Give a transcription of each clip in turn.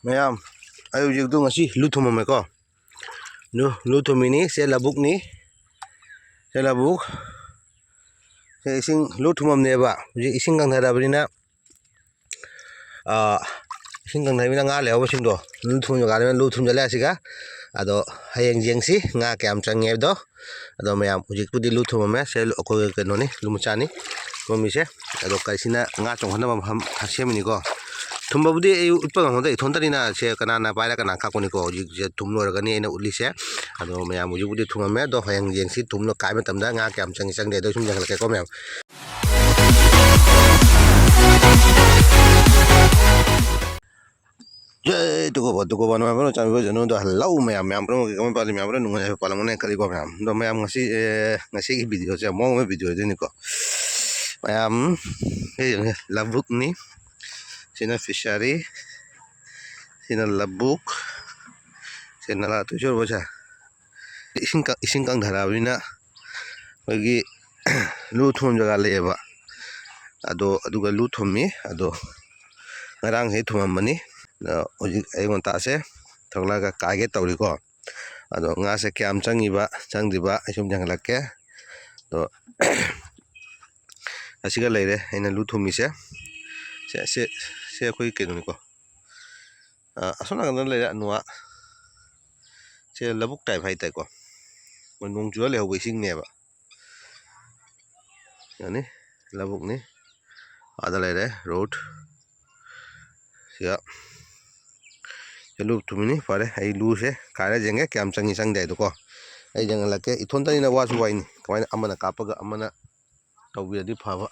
Mayam, ayo jik tu ngasi lu thum me ko. Lu thum ini se labuk ni. Se labuk. Se ising lu thum ne ba. Ji ising kang thara bina. Ising kang thara bina nga le ba sing do. Lu thum jo ga lu thum jale asiga. Ado hayeng jengsi nga kyam change do. Ado mayam ujik pudi lu thum me se ko ke no ni lu machani. Ko mi se ado kaisina nga chong hana ma hasem ni ko. Tumbabude utpa ngode thontarina se kanana paira kana khakoni ko je tumlo ragani ena ulise ado me amu jubudi thumame do hayang jengsi tumlo kai matamda nga kyam changi changde do sum jangal ke ko me je to ko ba no ma chami bo jeno do hello me am pro ke kam pali me pro nunga pala mone kali ko me am do me am ngasi ki video se mo me video de ni ko me am labuk ni sina fishery sina labuk sina la tu jor bocha ising kang dhara bina bagi lu thum jaga leba ado aduga lu thummi ado ngarang he thumamani ojik ayon ta se thogla ga kage tawri ko ado nga se kyam changiba changdiba asum janglake to asiga leire ina lu thummi se khoi ke no ko asona kan le nuwa se labuk tai phai tai ko nong chu le ho sing ne ba yani labuk ni ada le road sia lu tumini pare ai lu se kare jenge kyam changi sang dai do ko ai jangal ke ithon tani na wa su wai ni kamai amana kapaga amana tawbi di phaba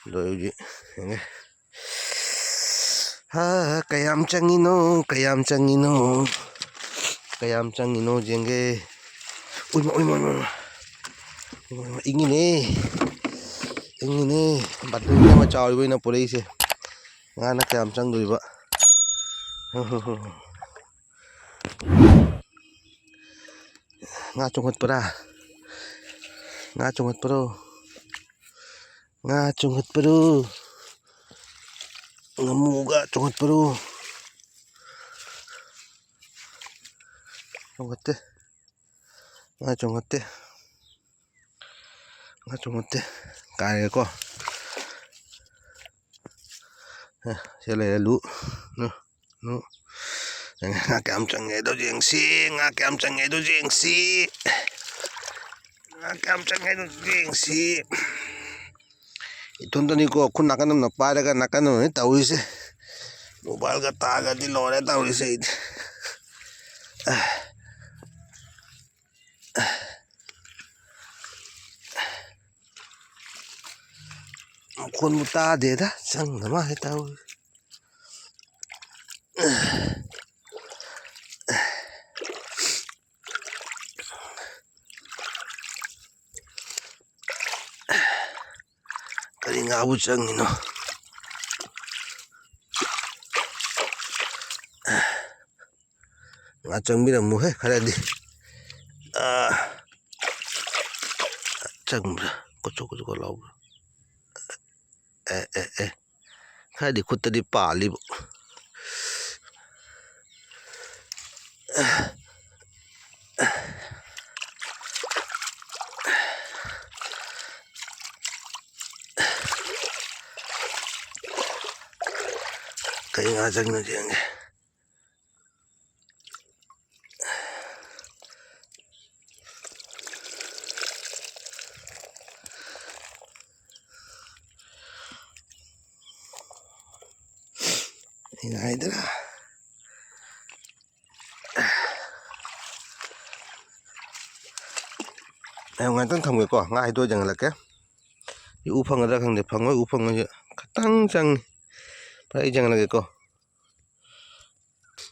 do ji nge ha kayam changino jenge ui ingine batu ma chaw wi na pore se ngana kayam chang dui ba nga chungat pro ngamuga chungat pro nga chungatte kare ko se le lu no nga kam change do jengsi iton tani ko khun nakanam na paraga nakanam ni tawise mobile ga taga di lore tawise khun muta de da sang ma he taw kali nga bu chang ni no nga chang bi na mu he khara di chang bra ko law khara di khut di pa li bo kaya nga chang no jeng ini dah ngan tang thang ko ngai do jang la ke yu phang da khang de phang oi u phang je khatang chang pai jang la ke ko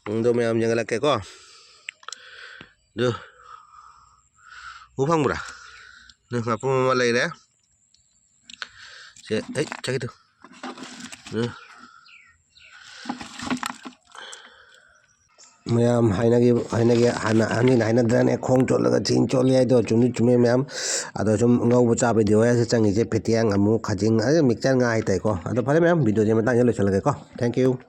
do me am jang la ke ko do u phang bra ne ngap ma lai re se ai chak itu मैम हाइनद्राने खों चोलगा चिंग चोली आइदो चुनी चुमे मैम अदो सुम ngau cha video ya se changi je phetiang amu khajing mixture nga hai tai ko ado phare ma'am video je matang ye loisalage ko thank you